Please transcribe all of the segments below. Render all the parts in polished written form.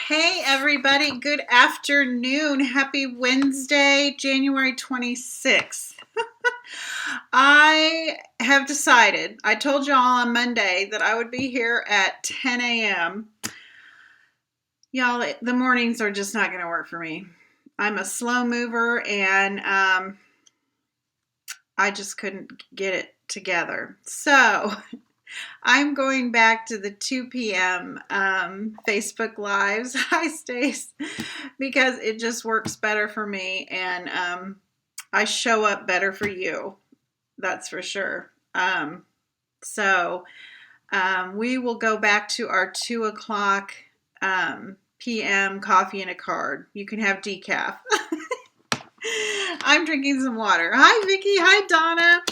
Hey everybody, good afternoon. Happy Wednesday, January 26th. I have decided, I told y'all on Monday that I would be here at 10 a.m. Y'all, the mornings are just not going to work for me. I'm a slow mover and I just couldn't get it together. So I'm going back to the 2 p.m. Facebook Lives. Hi, Stace, because it just works better for me, and I show up better for you. That's for sure. So we will go back to our 2 o'clock p.m. coffee and a card. You can have decaf. I'm drinking some water. Hi, Vicki. Hi, Donna.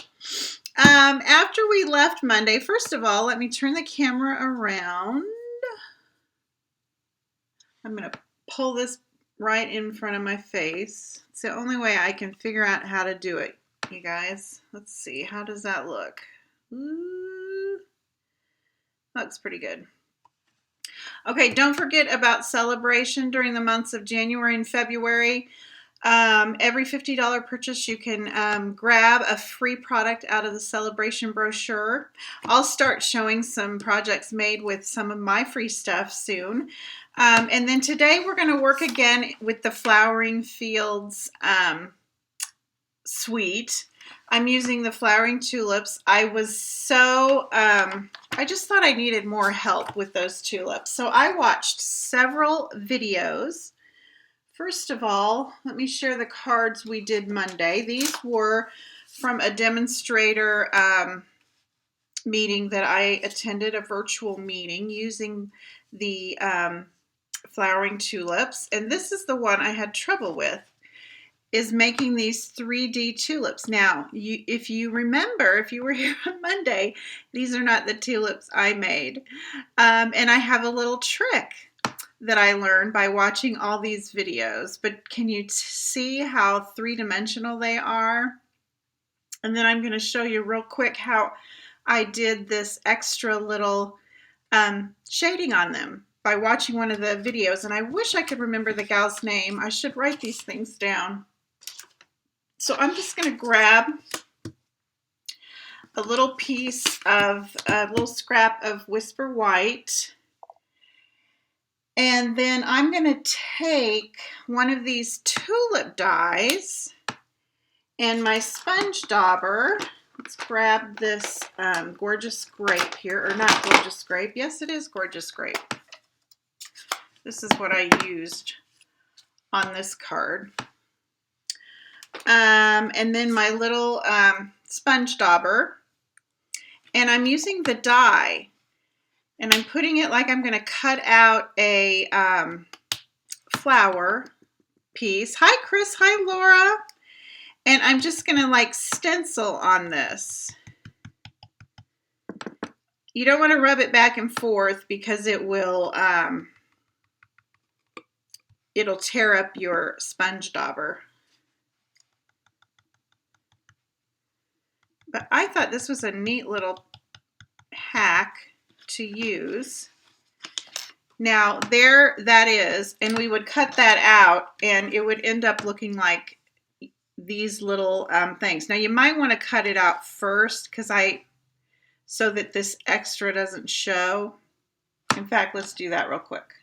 After we left Monday, first of all, let me turn the camera around. I'm going to pull this right in front of my face. It's the only way I can figure out how to do it, you guys. Let's see. How does that look? Ooh, looks pretty good. Okay, don't forget about celebration during the months of January and February. Every $50 purchase, you can grab a free product out of the celebration brochure. I'll start showing some projects made with some of my free stuff soon. And then today we're going to work again with the Flowering Fields suite. I'm using the Flowering Tulips. I was so, I just thought I needed more help with those tulips. So I watched several videos. First of all, let me share the cards we did Monday. These were from a demonstrator meeting that I attended, a virtual meeting using the flowering tulips. And this is the one I had trouble with, is making these 3D tulips. Now, if you remember, if you were here on Monday, these are not the tulips I made. And I have a little trick that I learned by watching all these videos, but can you see how three-dimensional they are? And then I'm going to show you real quick how I did this extra little shading on them by watching one of the videos, and I wish I could remember the gal's name. I should write these things down. So I'm just going to grab a little piece of, a little scrap of Whisper White. And then I'm going to take one of these tulip dies and my sponge dauber. Let's grab this gorgeous grape here, or not gorgeous grape. Yes, it is gorgeous grape. This is what I used on this card. And then my little sponge dauber. And I'm using the die. And I'm putting it like I'm going to cut out a flower piece. Hi, Chris. Hi, Laura. And I'm just going to like stencil on this. You don't want to rub it back and forth because it will, it'll tear up your sponge dauber. But I thought this was a neat little hack to use. Now there that is, and we would cut that out and it would end up looking like these little things. Now you might want to cut it out first so that this extra doesn't show. In fact, let's do that real quick.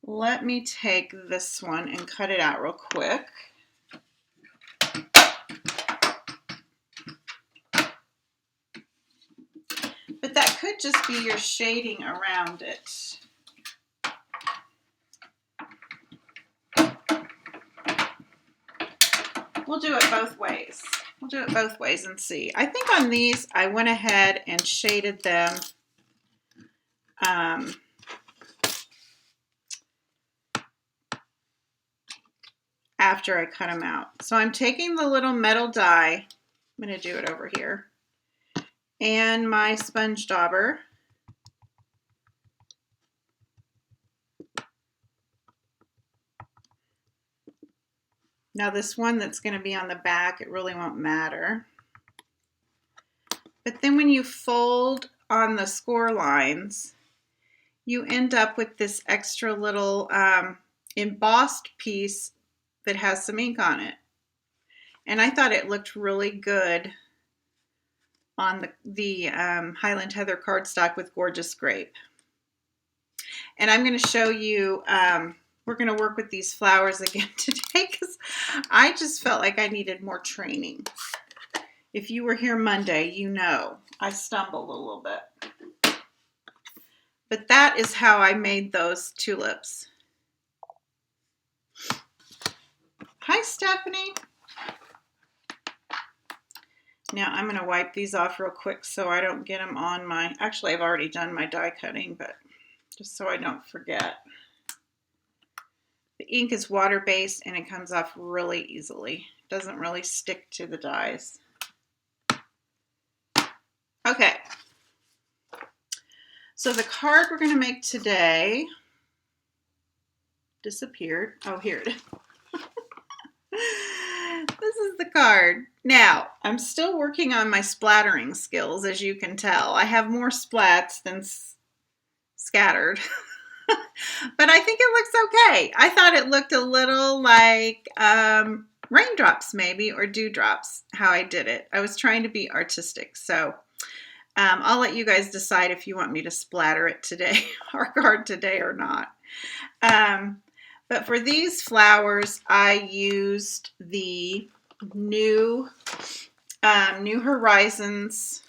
Let me take this one and cut it out real quick. But that could just be your shading around it. We'll do it both ways. We'll do it both ways and see. I think on these, I went ahead and shaded them after I cut them out. So I'm taking the little metal die. I'm going to do it over here. And my sponge dauber. Now this one that's going to be on the back, it really won't matter. But then when you fold on the score lines, you end up with this extra little embossed piece that has some ink on it. And I thought it looked really good on the Highland Heather cardstock with Gorgeous Grape. And I'm going to show you, we're going to work with these flowers again today because I just felt like I needed more training. If you were here Monday, you know I stumbled a little bit. But that is how I made those tulips. Hi, Stephanie. Now I'm going to wipe these off real quick so I don't get them on my, actually I've already done my die cutting, but just so I don't forget. The ink is water-based and it comes off really easily. It doesn't really stick to the dies. Okay. So the card we're going to make today disappeared. Oh, here it is. This is the card. Now, I'm still working on my splattering skills, as you can tell. I have more splats than scattered. But I think it looks okay. I thought it looked a little like raindrops maybe, or dewdrops, how I did it. I was trying to be artistic. So I'll let you guys decide if you want me to splatter it today, our card today or not. But for these flowers, I used the New Horizons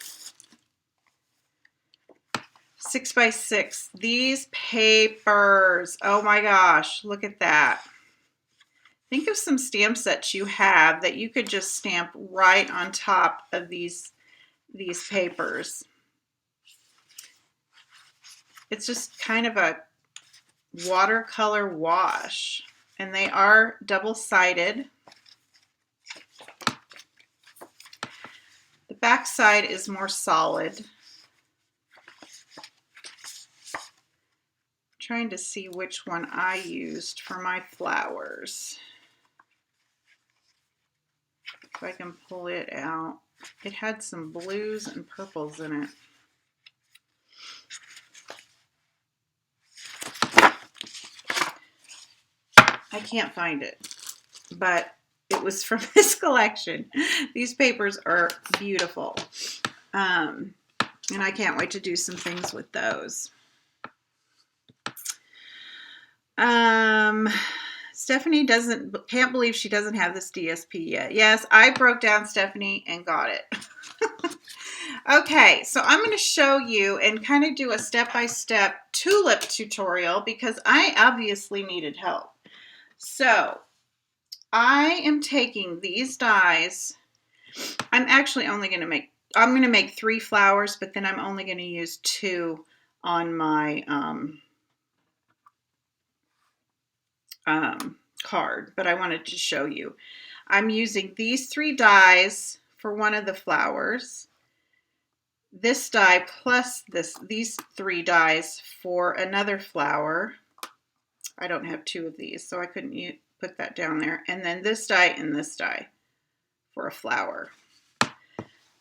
6x6. These papers, oh my gosh, look at that. Think of some stamp sets you have that you could just stamp right on top of these papers. It's just kind of a watercolor wash, and they are double-sided. The back side is more solid. Trying to see which one I used for my flowers. If I can pull it out. It had some blues and purples in it. I can't find it, but it was from this collection. These papers are beautiful. And I can't wait to do some things with those. Stephanie can't believe she doesn't have this DSP yet. Yes, I broke down Stephanie and got it. Okay, so I'm going to show you and kind of do a step-by-step tulip tutorial because I obviously needed help. So I am taking these dies. I'm actually only going to make, I'm going to make 3 flowers, but then I'm only going to use 2 on my card, but I wanted to show you. I'm using these 3 dies for one of the flowers, this die plus these 3 dies for another flower. I don't have 2 of these, so I couldn't put that down there, and then this die and this die for a flower.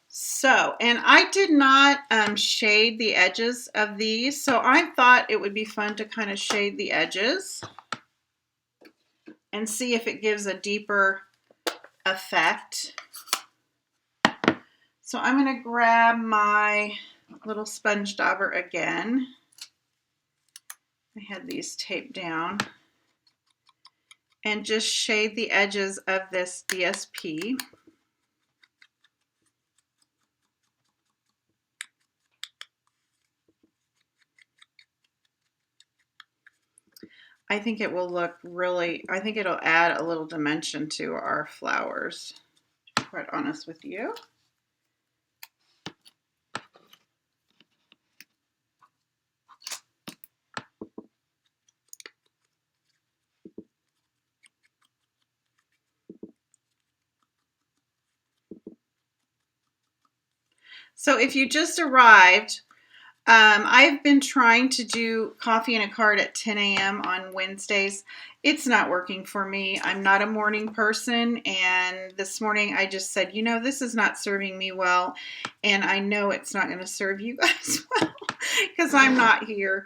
So, and I did not shade the edges of these, so I thought it would be fun to kind of shade the edges and see if it gives a deeper effect. So I'm going to grab my little sponge dauber again. I had these taped down. And just shade the edges of this DSP. I think it will look really, I think it'll add a little dimension to our flowers, to be quite honest with you. So if you just arrived, I've been trying to do coffee and a card at 10 a.m. on Wednesdays. It's not working for me. I'm not a morning person, and this morning I just said, you know, this is not serving me well, and I know it's not going to serve you guys well. because I'm not here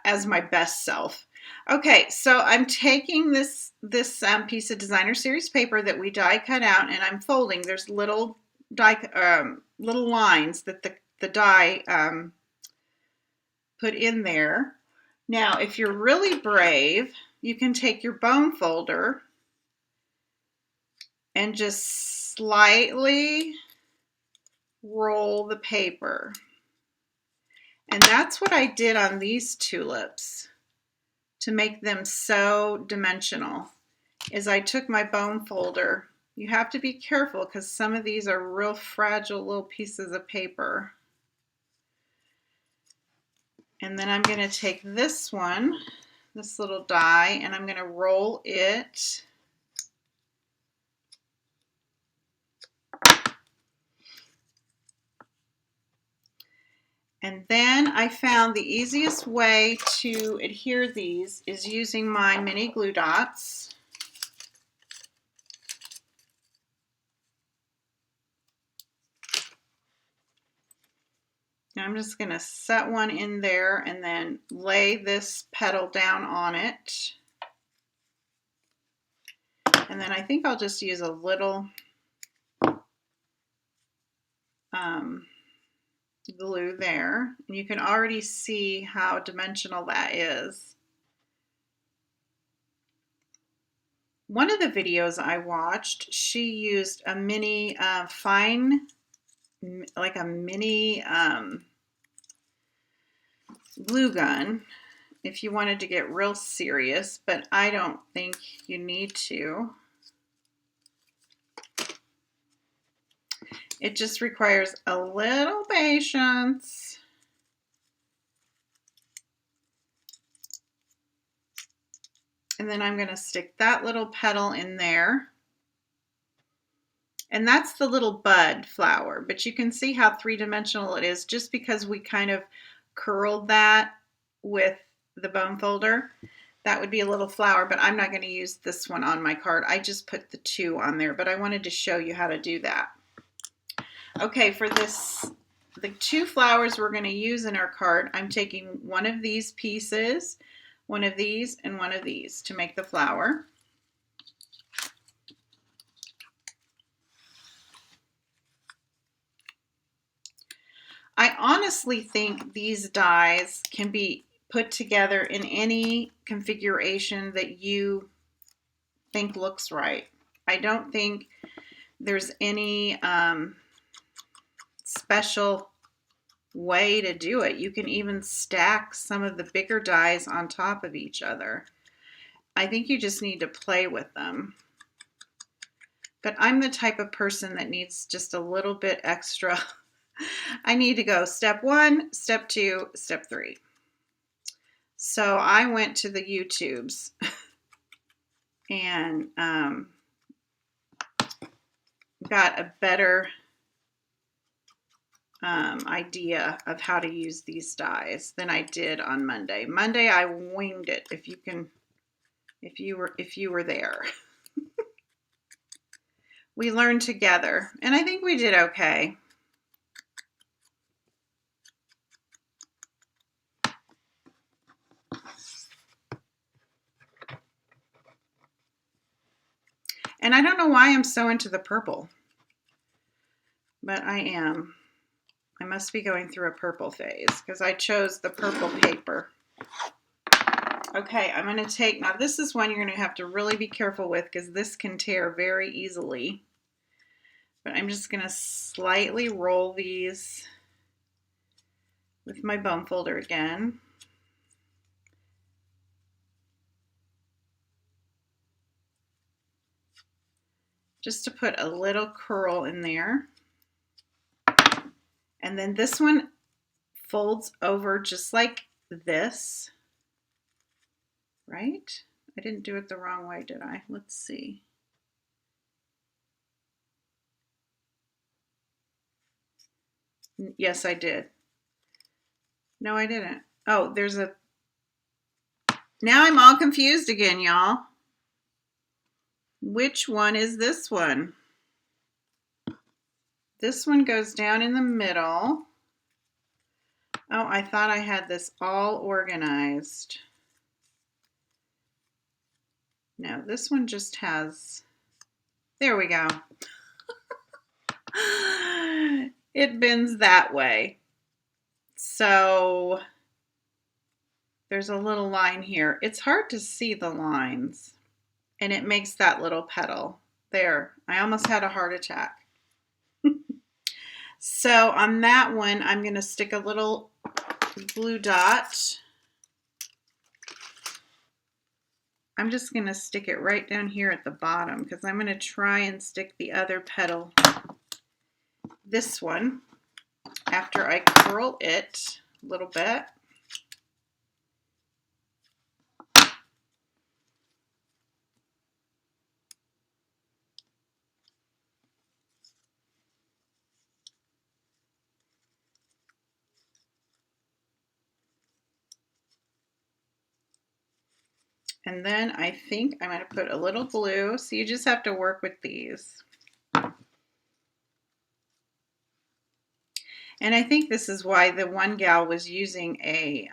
as my best self. Okay, so I'm taking this piece of designer series paper that we die cut out, and I'm folding. There's little little lines that the die put in there. Now, if you're really brave, you can take your bone folder and just slightly roll the paper. And that's what I did on these tulips to make them so dimensional, is I took my bone folder. You have to be careful because some of these are real fragile little pieces of paper. And then I'm going to take this one, this little die, and I'm going to roll it. And then I found the easiest way to adhere these is using my mini glue dots. Now I'm just going to set one in there and then lay this petal down on it. And then I think I'll just use a little glue there. And you can already see how dimensional that is. One of the videos I watched, she used a mini like a mini glue gun if you wanted to get real serious, but I don't think you need to. It just requires a little patience. And then I'm going to stick that little petal in there. And that's the little bud flower, but you can see how three-dimensional it is just because we kind of curled that with the bone folder. That would be a little flower, but I'm not going to use this one on my card. I just put the two on there, but I wanted to show you how to do that. Okay, for this, the two flowers we're going to use in our card, I'm taking one of these pieces, one of these, and one of these to make the flower. I honestly think these dies can be put together in any configuration that you think looks right. I don't think there's any special way to do it. You can even stack some of the bigger dies on top of each other. I think you just need to play with them. But I'm the type of person that needs just a little bit extra. I need to go step 1, step 2, step 3. So I went to the YouTubes and got a better idea of how to use these dies than I did on Monday. Monday I winged it. If you were there. We learned together, and I think we did okay. And I don't know why I'm so into the purple, but I am. I must be going through a purple phase because I chose the purple paper. Okay, I'm going to take, now this is one you're going to have to really be careful with because this can tear very easily. But I'm just going to slightly roll these with my bone folder again. Just to put a little curl in there. And then this one folds over just like this, right? I didn't do it the wrong way, did I? Let's see. Yes, I did. No, I didn't. Oh, there's a... Now I'm all confused again, y'all. Which one is this one? This one goes down in the middle. Oh, I thought I had this all organized. No, this one just has, there we go. It bends that way. So there's a little line here. It's hard to see the lines, and it makes that little petal. There, I almost had a heart attack. So on that one, I'm going to stick a little blue dot. I'm just going to stick it right down here at the bottom because I'm going to try and stick the other petal, this one, after I curl it a little bit. And then I think I'm going to put a little blue. So you just have to work with these. And I think this is why the one gal was using a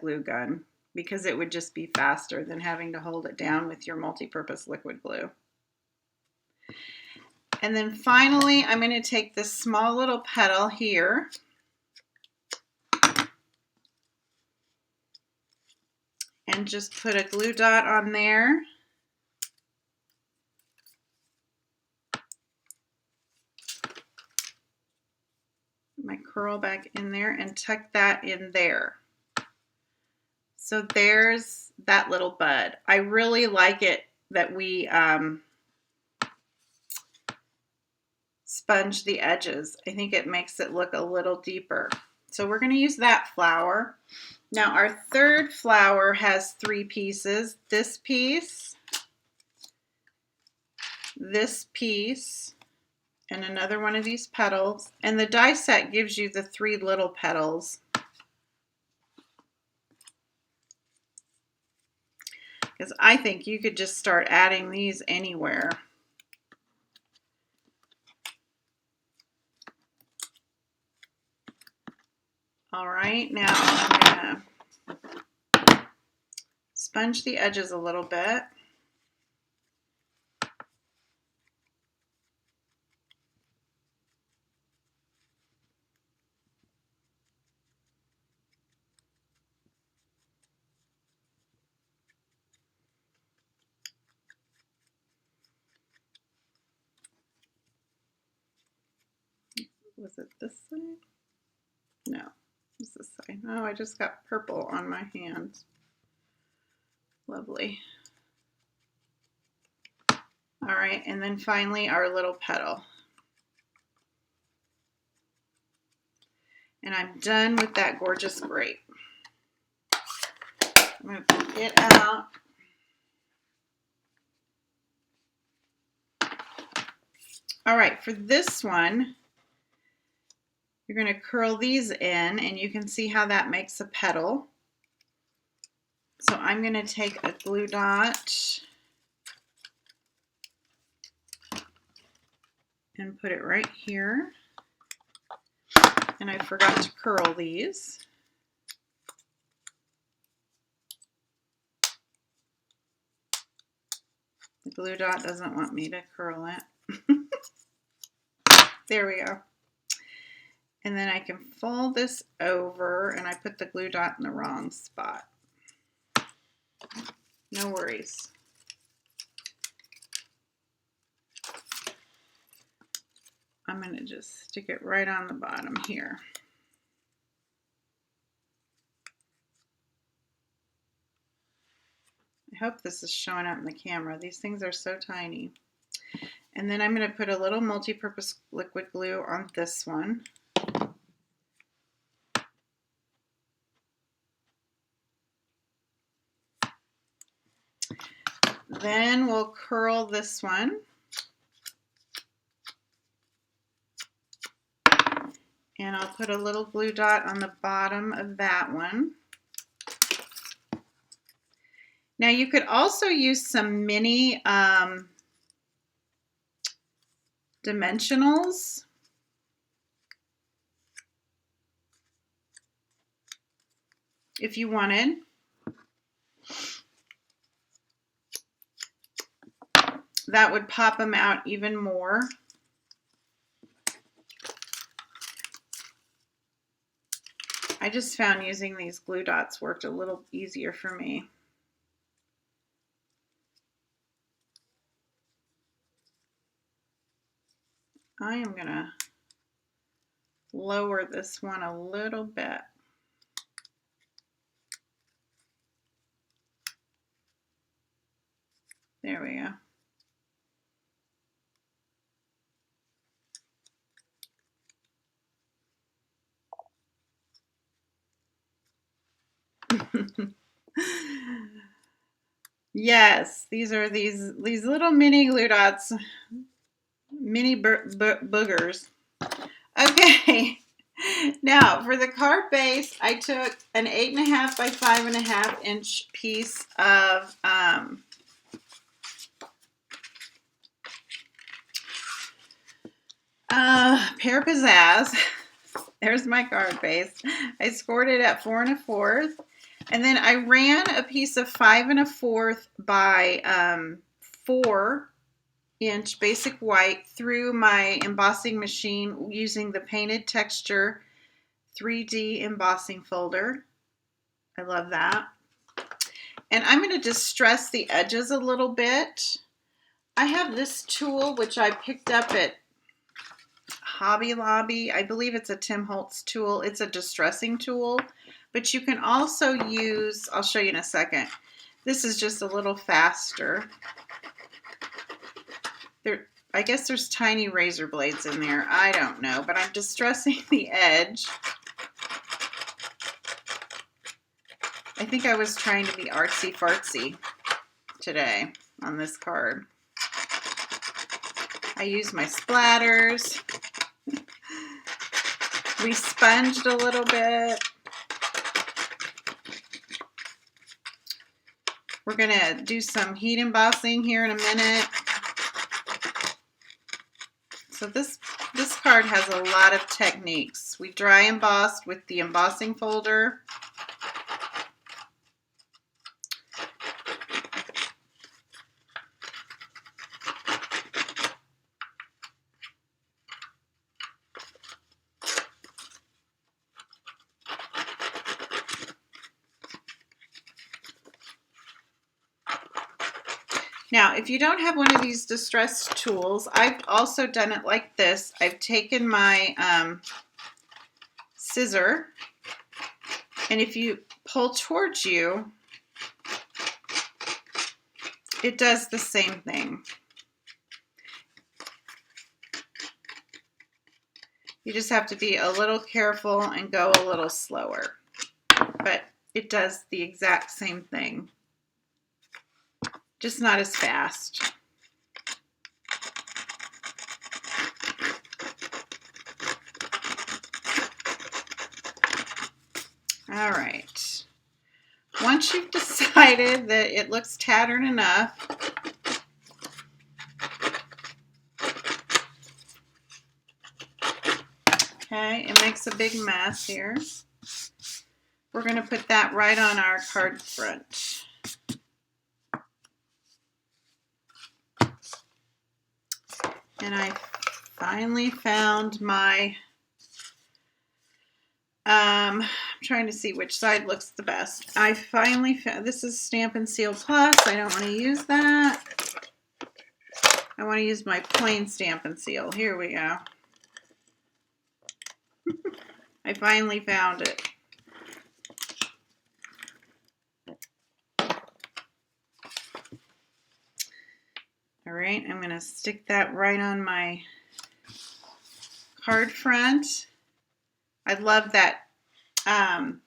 glue gun, because it would just be faster than having to hold it down with your multi-purpose liquid glue. And then finally, I'm going to take this small little petal here and just put a glue dot on there. My curl back in there and tuck that in there. So there's that little bud. I really like it that we sponge the edges. I think it makes it look a little deeper. So we're going to use that flower. Now our third flower has 3 pieces. This piece, and another one of these petals. And the die set gives you the 3 little petals. Because I think you could just start adding these anywhere. All right, now I'm gonna sponge the edges a little bit. Was it this side? No, it's this side. Oh, I just got purple on my hands. Lovely. All right, and then finally our little petal. And I'm done with that gorgeous grape. I'm going to pull it out. All right, for this one, you're going to curl these in, and you can see how that makes a petal. So I'm going to take a glue dot and put it right here. And I forgot to curl these. The glue dot doesn't want me to curl it. There we go. And then I can fold this over, and I put the glue dot in the wrong spot. No worries. I'm going to just stick it right on the bottom here. I hope this is showing up in the camera. These things are so tiny. And then I'm going to put a little multi-purpose liquid glue on this one. Then we'll curl this one. And I'll put a little glue dot on the bottom of that one. Now you could also use some mini dimensionals. if you wanted. That would pop them out even more. I just found using these glue dots worked a little easier for me. I am going to lower this one a little bit. There we go. Yes, these are these little mini glue dots, mini boogers. Okay, now for the card base, I took an 8.5 by 5.5 inch piece of Pear Pizzazz. There's my card base. I scored it at 4 1/4. And then I ran a piece of 5 1/4 by 4 inch basic white through my embossing machine using the Painted Texture 3D embossing folder. I love that. And I'm going to distress the edges a little bit. I have this tool which I picked up at Hobby Lobby. I believe it's a Tim Holtz tool. It's a distressing tool, but you can also use, I'll show you in a second. This is just a little faster. I guess there's tiny razor blades in there. I don't know, but I'm distressing the edge. I think I was trying to be artsy fartsy today on this card. I used my splatters. We sponged a little bit. We're going to do some heat embossing here in a minute. So this card has a lot of techniques. We dry embossed with the embossing folder. Now, if you don't have one of these distress tools, I've also done it like this. I've taken my scissor, and if you pull towards you, it does the same thing. You just have to be a little careful and go a little slower, but it does the exact same thing. Just not as fast. All right. Once you've decided that it looks tattered enough, okay, it makes a big mess here. We're going to put that right on our card front. And I finally found my, I'm trying to see which side looks the best. I finally found, this is Stampin' Seal Plus. I don't want to use that. I want to use my plain Stampin' Seal. Here we go. I finally found it. All right, I'm going to stick that right on my card front. I love that Pear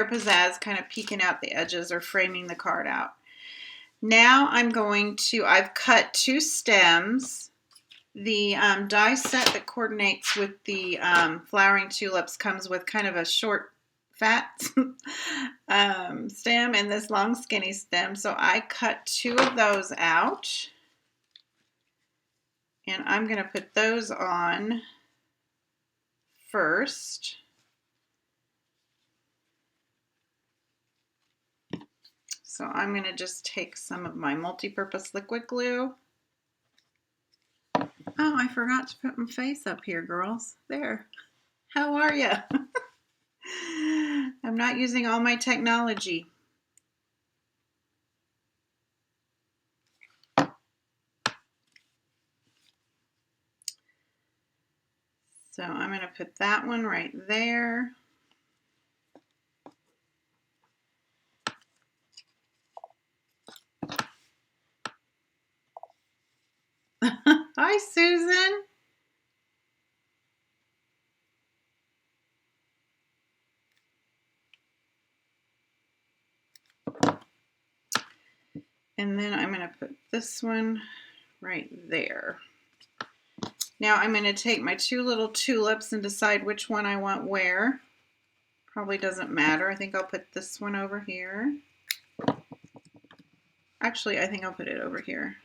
Pizzazz kind of peeking out the edges or framing the card out. Now I'm going to, I've cut 2 stems. The die set that coordinates with the flowering tulips comes with kind of a short, fat stem and this long, skinny stem. So I cut 2 of those out. And I'm going to put those on first. So I'm going to just take some of my multi-purpose liquid glue. Oh, I forgot to put my face up here, girls. There. How are you? I'm not using all my technology. So I'm going to put that one right there. Hi, Susan. And then I'm going to put this one right there. Now I'm going to take my two little tulips and decide which one I want where. Probably doesn't matter. I think I'll put this one over here. Actually, I think I'll put it over here.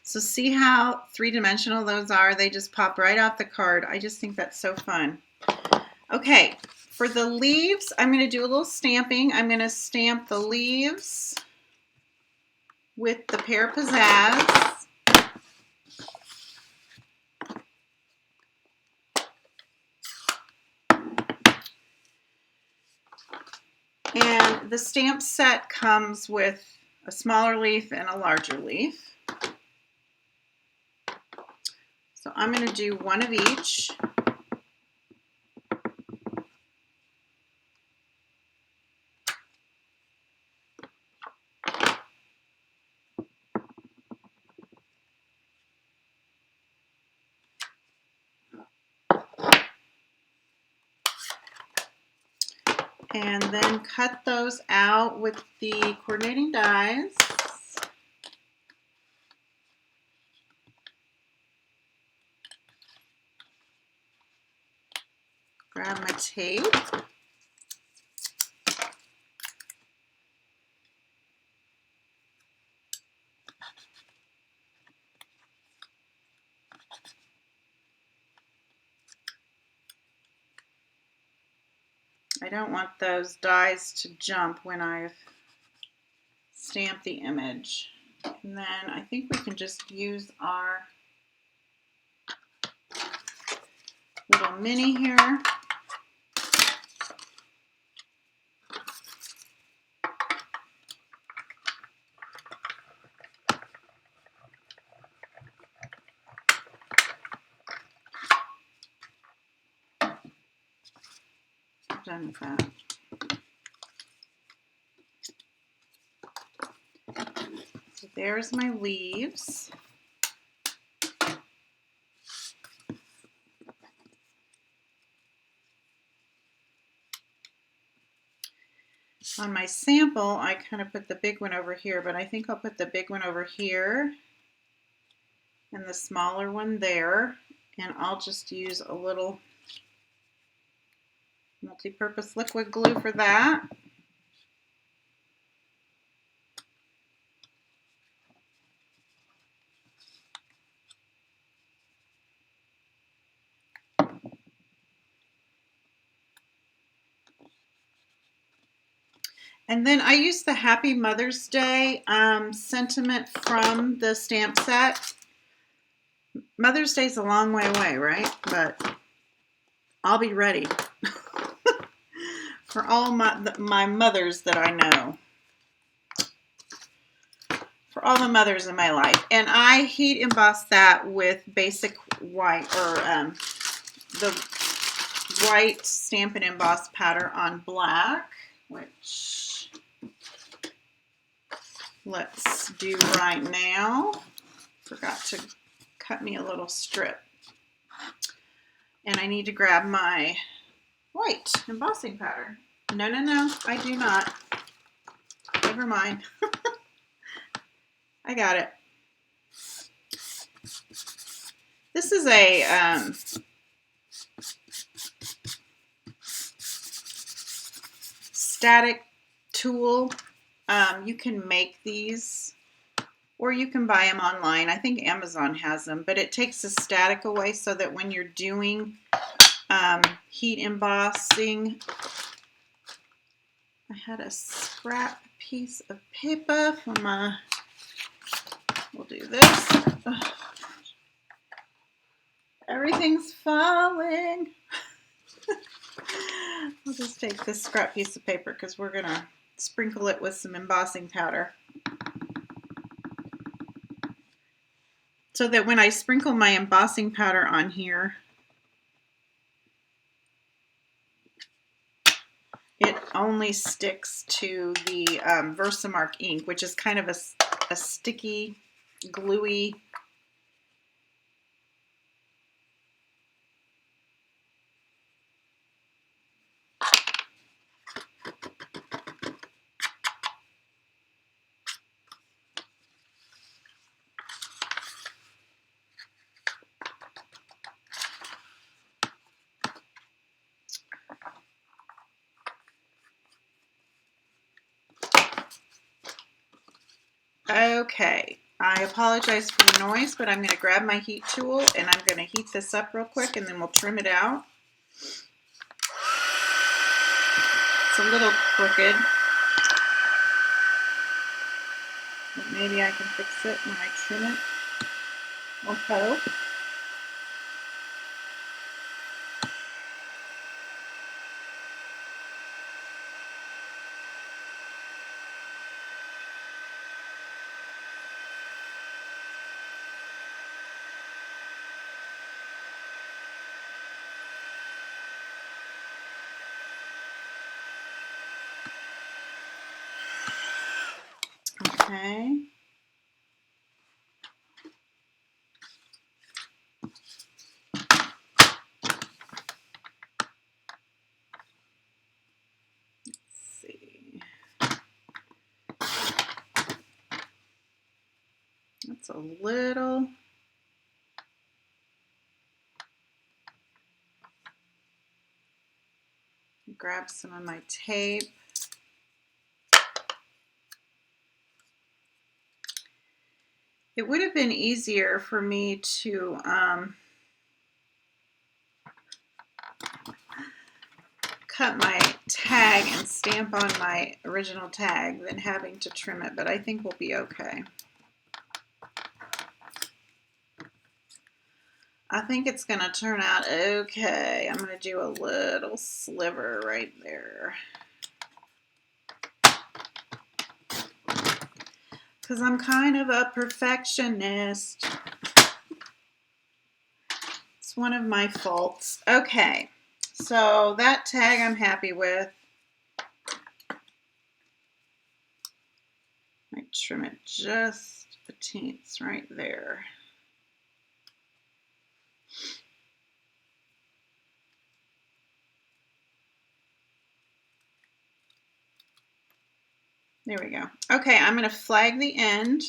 So see how three-dimensional those are? They just pop right off the card. I just think that's so fun. Okay, for the leaves, I'm going to do a little stamping. I'm going to stamp the leaves with the Pear Pizzazz. And the stamp set comes with a smaller leaf and a larger leaf. So I'm going to do one of each. And then cut those out with the coordinating dies. Grab my tape. I don't want those dies to jump when I've stamped the image. And then I think we can just use our little mini here. Done with that. So there's my leaves. On my sample, I kind of put the big one over here, but I think I'll put the big one over here and the smaller one there. And I'll just use a little multi-purpose liquid glue for that. And then I use the Happy Mother's Day sentiment from the stamp set. Mother's Day's a long way away, right? But I'll be ready for all my mothers that I know. For all the mothers in my life. And I heat emboss that with basic white, or the white Stampin' Emboss pattern on black, which let's do right now. Forgot to cut me a little strip. And I need to grab my white embossing pattern. No, I do not. Never mind. I got it. This is a static tool. You can make these, or you can buy them online. I think Amazon has them, but it takes the static away so that when you're doing heat embossing, I had a scrap piece of paper for my, we'll do this. Ugh. Everything's falling. I'll just take this scrap piece of paper because we're going to sprinkle it with some embossing powder. So that when I sprinkle my embossing powder on here, it only sticks to the Versamark ink, which is kind of a sticky, gluey. Okay, I apologize for the noise, but I'm going to grab my heat tool and I'm going to heat this up real quick and then we'll trim it out. It's a little crooked, but maybe I can fix it when I trim it. Okay. Okay. Let's see. That's a little. Grab some of my tape. It would have been easier for me to cut my tag and stamp on my original tag than having to trim it, but I think we'll be okay. I think it's going to turn out okay. I'm going to do a little sliver right there, because I'm kind of a perfectionist. It's one of my faults. Okay, so that tag I'm happy with. I trim it just a teens right there. There we go. Okay, I'm going to flag the end.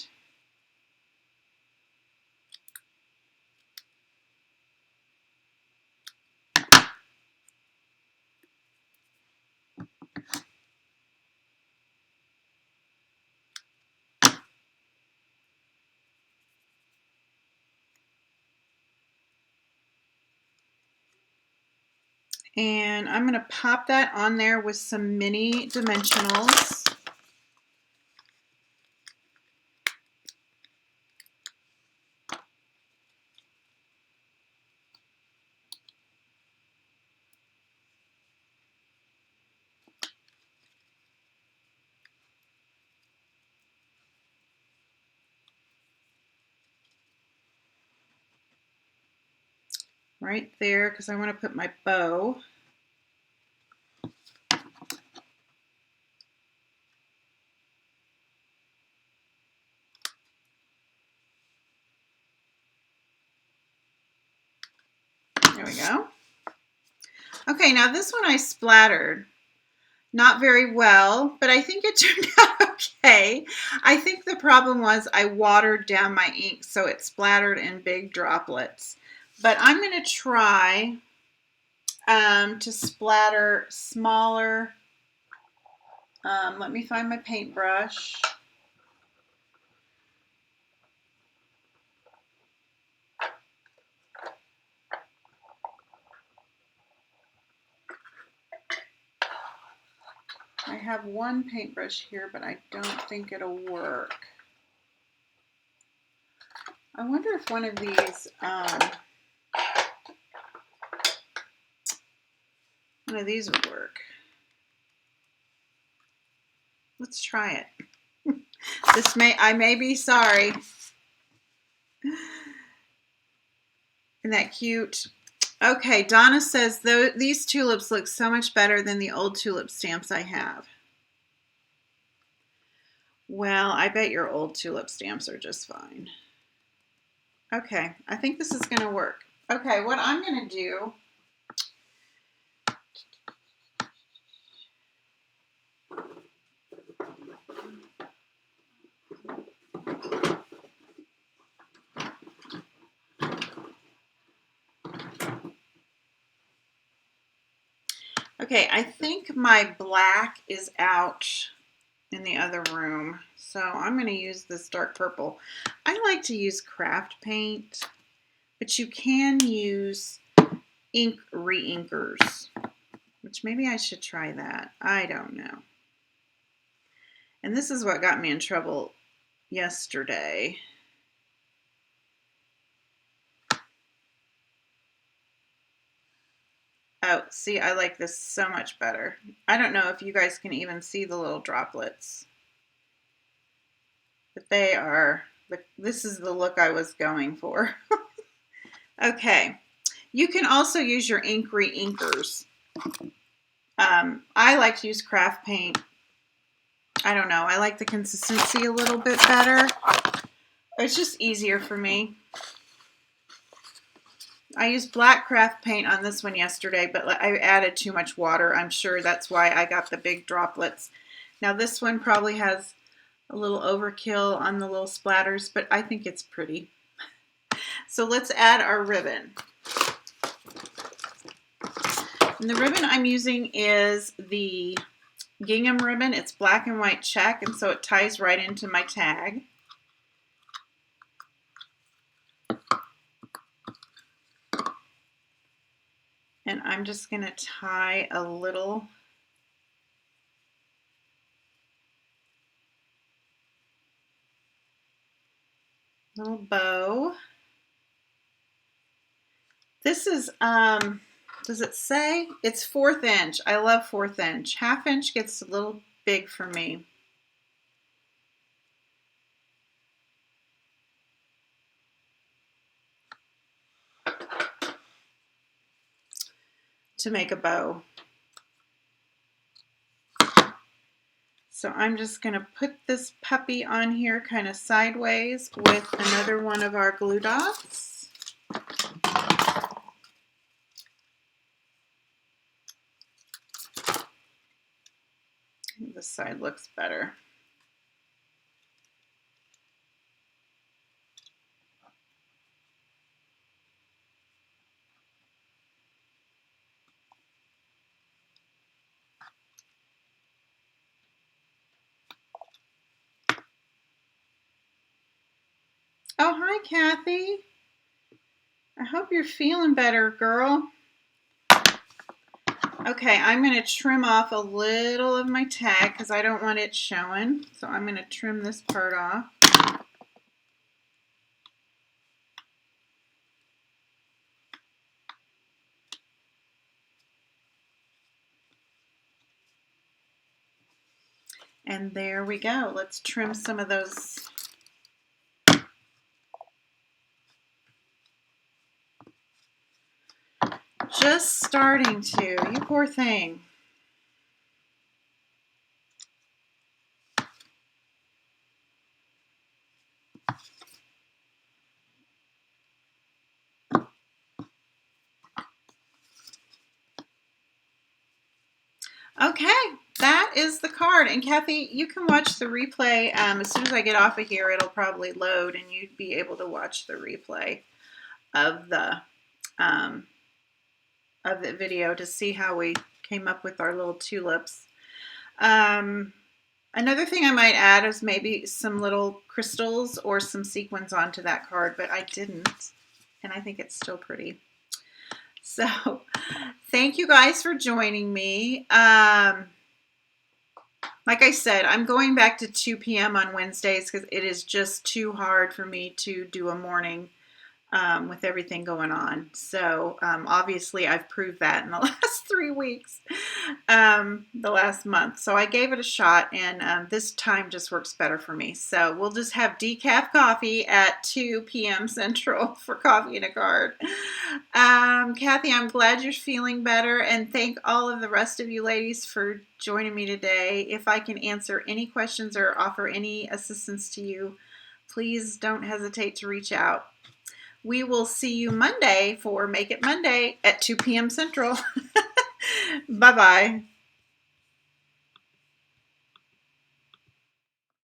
And I'm going to pop that on there with some mini dimensionals. Right there, because I want to put my bow. There we go. Okay, now this one I splattered. Not very well, but I think it turned out okay. I think the problem was I watered down my ink, so it splattered in big droplets. But I'm going to try to splatter smaller Let me find my paintbrush. I have one paintbrush here, but I don't think it'll work. I wonder if one of these, would work. Let's try it. I may be sorry. Isn't that cute? Okay, Donna says these tulips look so much better than the old tulip stamps I have. Well, I bet your old tulip stamps are just fine. Okay, I think this is going to work. Okay, what I'm going to do, okay, I think my black is out in the other room, so I'm going to use this dark purple. I like to use craft paint, but you can use ink re-inkers, which maybe I should try that. I don't know. And this is what got me in trouble yesterday. Oh, see, I like this so much better. I don't know if you guys can even see the little droplets. But they are, this is the look I was going for. Okay. You can also use your ink re-inkers. I like to use craft paint. I don't know. I like the consistency a little bit better. It's just easier for me. I used black craft paint on this one yesterday, but I added too much water. I'm sure that's why I got the big droplets. Now this one probably has a little overkill on the little splatters, but I think it's pretty. So let's add our ribbon. And the ribbon I'm using is the gingham ribbon. It's black and white check, and so it ties right into my tag. And I'm just going to tie a little bow. This is, does it say? It's 1/4 inch. I love 1/4 inch. 1/2 inch gets a little big for me. To make a bow. So I'm just going to put this puppy on here kind of sideways with another one of our glue dots. This side looks better. Oh, hi, Kathy. I hope you're feeling better, girl. Okay, I'm going to trim off a little of my tag because I don't want it showing. So I'm going to trim this part off. And there we go. Let's trim some of those. Just starting to. You poor thing. Okay, that is the card. And Kathy, you can watch the replay. As soon as I get off of here, it'll probably load and you'd be able to watch the replay of the video to see how we came up with our little tulips. Another thing I might add is maybe some little crystals or some sequins onto that card, but I didn't, and I think it's still pretty. So thank you guys for joining me. Like I said, I'm going back to 2 p.m. on Wednesdays because it is just too hard for me to do a morning with everything going on. So obviously I've proved that in the last 3 weeks, the last month. So I gave it a shot, and this time just works better for me. So we'll just have decaf coffee at 2 p.m. Central for coffee and a card. Kathy, I'm glad you're feeling better, and thank all of the rest of you ladies for joining me today. If I can answer any questions or offer any assistance to you, please don't hesitate to reach out. We will see you Monday for Make It Monday at 2 p.m. Central. Bye-bye.